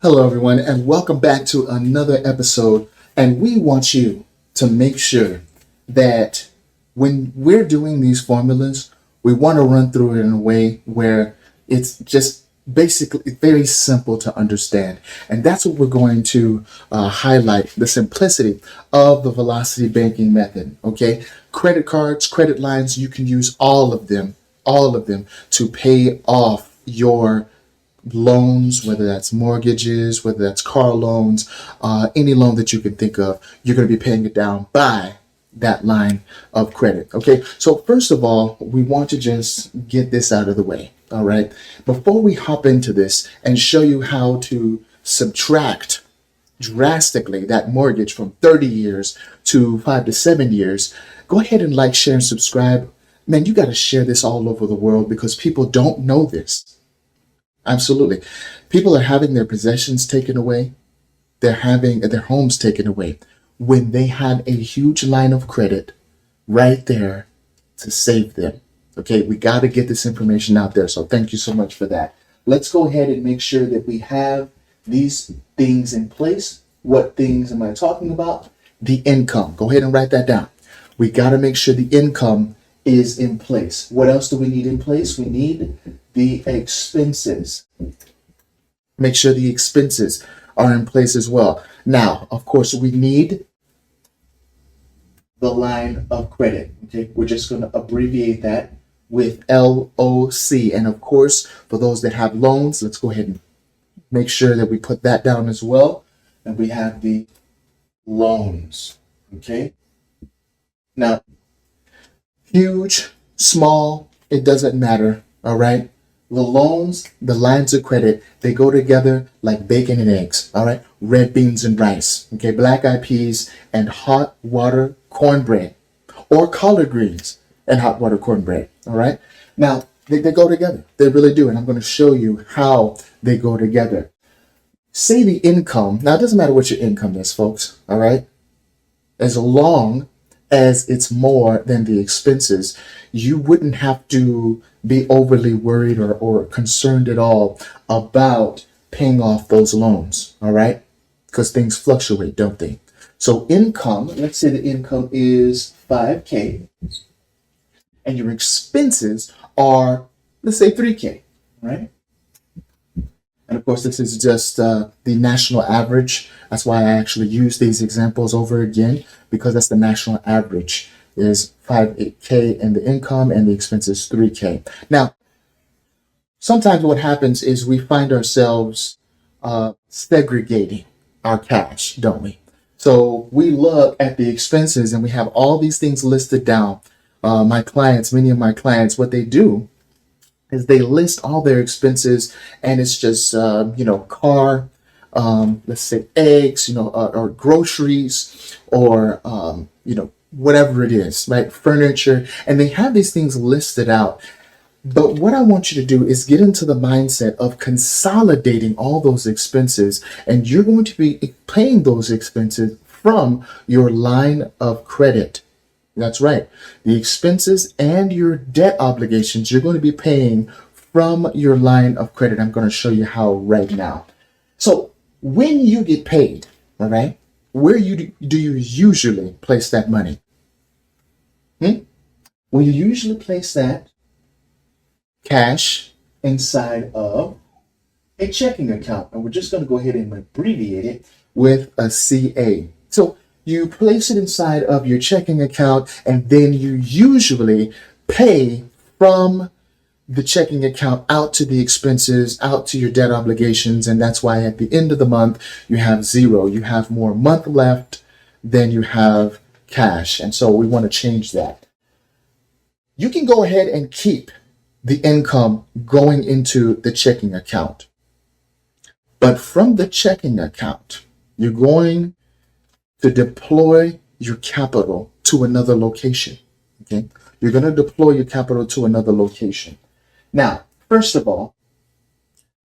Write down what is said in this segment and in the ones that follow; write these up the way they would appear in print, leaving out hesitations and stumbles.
Hello, everyone, and welcome back to another episode. And we want you to make sure that when we're doing these formulas, we want to run through it in a way where it's just basically very simple to understand. And that's what we're going to highlight, the simplicity of the velocity banking method. Okay, credit cards, credit lines, you can use all of them to pay off your loans, whether that's mortgages, whether that's car loans, any loan that you can think of, you're going to be paying it down by that line of credit. Okay, so first of all, we want to just get this out of the way. All right, before we hop into this and show you how to subtract drastically that mortgage from 30 years to 5 to 7 years, go ahead and like, share, and subscribe. Man, you got to share this all over the world because people don't know this. Absolutely. People are having their possessions taken away. They're having their homes taken away when they have a huge line of credit right there to save them. Okay, we got to get this information out there. So thank you so much for that. Let's go ahead and make sure that we have these things in place. What things am I talking about? The income. Go ahead and write that down. We got to make sure the income is in place. What else do we need in place? We need the expenses. Make sure the expenses are in place as well. Now, of course, we need the line of credit. Okay, we're just going to abbreviate that with LOC. And of course, for those that have loans, let's go ahead and make sure that we put that down as well. And we have the loans. Okay. Now, huge, small, it doesn't matter. All right. The loans, the lines of credit, they go together like bacon and eggs. All right. Red beans and rice. Okay. Black eyed peas and hot water cornbread, or collard greens and hot water cornbread. All right. Now, they go together. They really do. And I'm going to show you how they go together. Say the income. Now, it doesn't matter what your income is, folks. All right. As long as it's more than the expenses, you wouldn't have to be overly worried or concerned at all about paying off those loans, all right? Because things fluctuate, don't they? So income, let's say the income is 5K, and your expenses are, let's say 3K, right? And of course, this is just the national average. That's why I actually use these examples over again, because that's the national average is 5K in the income and the expenses 3K. Now, sometimes what happens is we find ourselves segregating our cash, don't we? So we look at the expenses and we have all these things listed down. Many of my clients, what they do is they list all their expenses, and it's just car, let's say eggs, or groceries, or whatever it is, right? Furniture, and they have these things listed out. But what I want you to do is get into the mindset of consolidating all those expenses, and you're going to be paying those expenses from your line of credit. That's right. The expenses and your debt obligations, you're going to be paying from your line of credit. I'm going to show you how right now. So when you get paid, all right, where do you usually place that money? Well, you usually place that cash inside of a checking account. And we're just going to go ahead and abbreviate it with a CA. So you place it inside of your checking account, and then you usually pay from the checking account out to the expenses, out to your debt obligations. And that's why at the end of the month, you have zero. You have more month left than you have cash. And so we want to change that. You can go ahead and keep the income going into the checking account. But from the checking account, you're going to deploy your capital to another location. Okay? You're going to deploy your capital to another location. Now, first of all,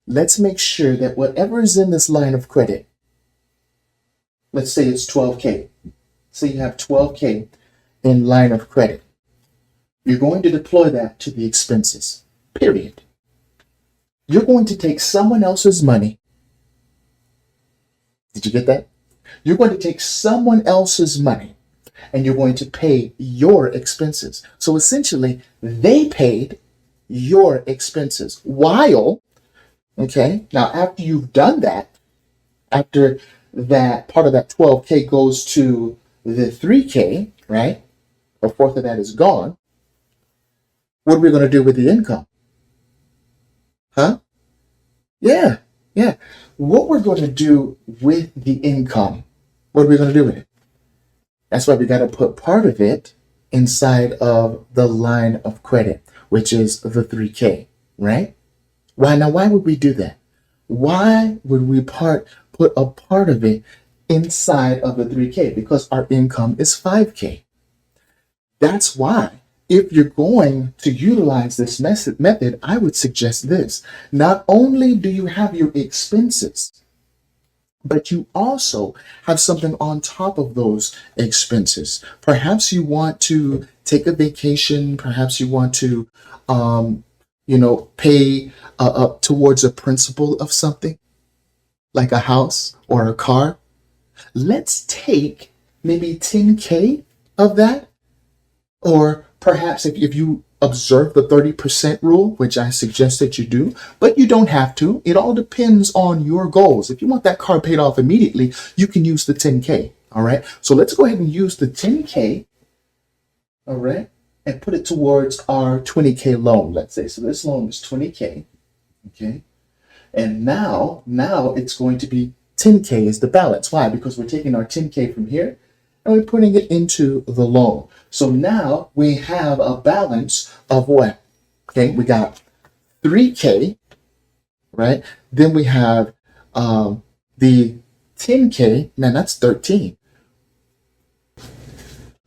let's make sure that whatever is in this line of credit, let's say it's 12K. So you have 12K in line of credit. You're going to deploy that to the expenses, period. You're going to take someone else's money. Did you get that? You're going to take someone else's money and you're going to pay your expenses. So essentially, they paid your expenses while, okay, now after you've done that, after that part of that 12K goes to the 3K, right? A fourth of that is gone. What are we going to do with the income? Huh? Yeah. What we're going to do with the income, what are we going to do with it? That's why we got to put part of it inside of the line of credit, which is the 3K, right? Why would we do that? Why would we put a part of it inside of the 3K? Because our income is 5K. That's why, if you're going to utilize this method, I would suggest this. Not only do you have your expenses, but you also have something on top of those expenses. Perhaps you want to take a vacation. Perhaps you want to, pay up towards a principal of something, like a house or a car. Let's take maybe 10K of that. Or perhaps if you observe the 30% rule, which I suggest that you do, but you don't have to. It all depends on your goals. If you want that car paid off immediately, you can use the 10K. All right. So let's go ahead and use the 10K. All right. And put it towards our 20K loan, let's say. So this loan is 20K. Okay. And now it's going to be 10K is the balance. Why? Because we're taking our 10K from here and we're putting it into the loan. So now we have a balance of what? Okay, we got 3K, right? Then we have the 10K. Man, that's 13.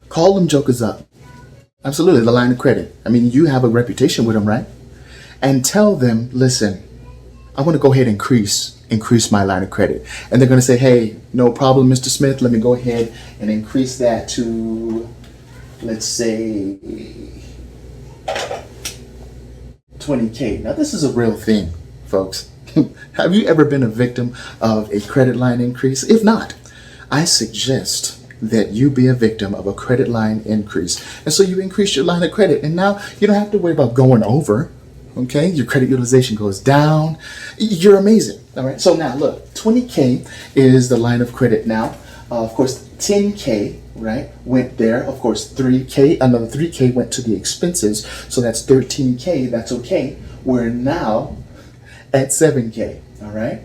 Call them jokers up. Absolutely, the line of credit. I mean, you have a reputation with them, right? And tell them, listen, I want to go ahead and increase my line of credit. And they're going to say, hey, no problem, Mr. Smith. Let me go ahead and increase that to, let's say, 20K. Now, this is a real thing, folks. Have you ever been a victim of a credit line increase? If not, I suggest that you be a victim of a credit line increase. And so you increase your line of credit, and now you don't have to worry about going over. Okay, your credit utilization goes down. You're amazing. All right. So now look, 20K is the line of credit now. Of course, 10K, right, went there. Of course, 3K, another 3K went to the expenses. So that's 13K. That's okay. We're now at 7K. All right.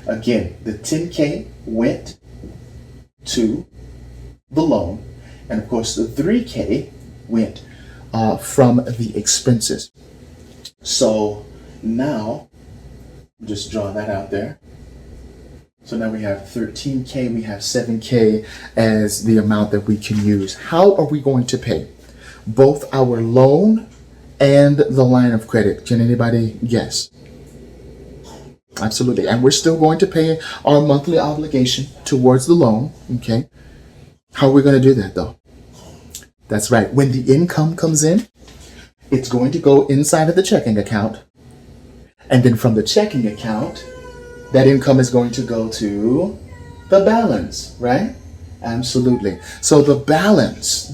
Again, the 10K went to the loan. And of course, the 3K went from the expenses. So now, just draw that out there. So now we have 13K, we have 7K as the amount that we can use. How are we going to pay? Both our loan and the line of credit. Can anybody guess? Absolutely. And we're still going to pay our monthly obligation towards the loan. Okay. How are we going to do that though? That's right. When the income comes in, it's going to go inside of the checking account. And then from the checking account, that income is going to go to the balance, right? Absolutely. So the balance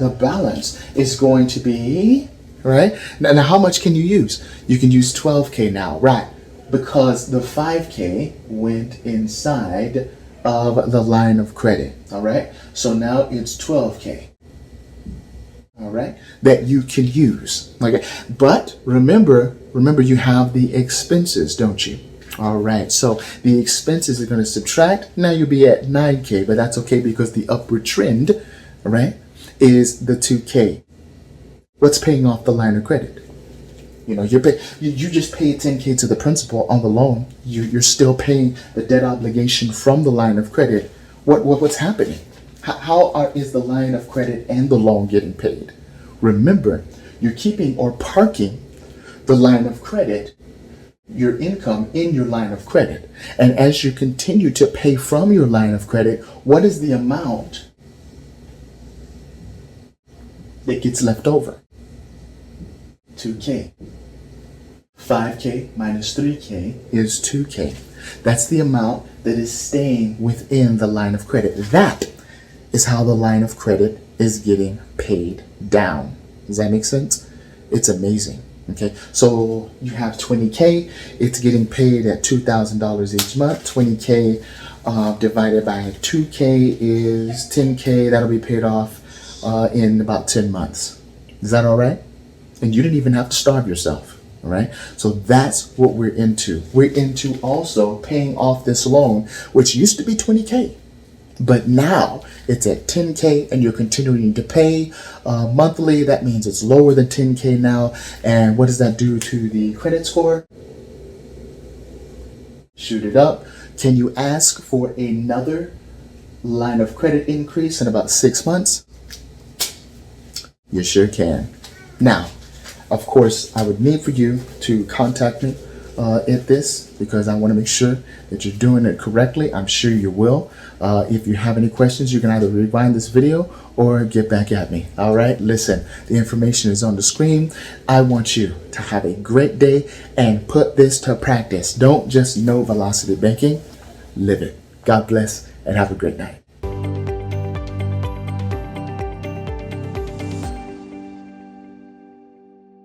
is going to be, right? Now how much can you use? You can use 12K now, right? Because the 5K went inside of the line of credit, all right? So now it's 12K. All right, that you can use. Okay, but remember you have the expenses, don't you? All right, so the expenses are going to subtract. Now you'll be at 9K, but that's okay because the upward trend, all right, is the 2K. What's paying off the line of credit? You know, you just paid 10K to the principal on the loan. You're still paying the debt obligation from the line of credit. What's happening? How is the line of credit and the loan getting paid? Remember, you're keeping or parking the line of credit, your income in your line of credit. And as you continue to pay from your line of credit, what is the amount that gets left over? 2K. 5K minus 3K is 2K. That's the amount that is staying within the line of credit. That is how the line of credit is getting paid down. Does that make sense? It's amazing. Okay, so you have 20K, it's getting paid at $2,000 each month. 20K divided by 2K is 10K. That'll be paid off in about 10 months. Is that all right? And you didn't even have to starve yourself. All right, so that's what we're into. We're into also paying off this loan, which used to be 20K. But now it's at 10K and you're continuing to pay monthly. That means it's lower than 10K now. And what does that do to the credit score? Shoot it up. Can you ask for another line of credit increase in about 6 months? You sure can. Now, of course, I would need for you to contact me at this because I want to make sure that you're doing it correctly. I'm sure you will. If you have any questions, you can either rewind this video or get back at me. All right, listen, the information is on the screen. I want you to have a great day and put this to practice. Don't just know velocity banking, live it. God bless and have a great night.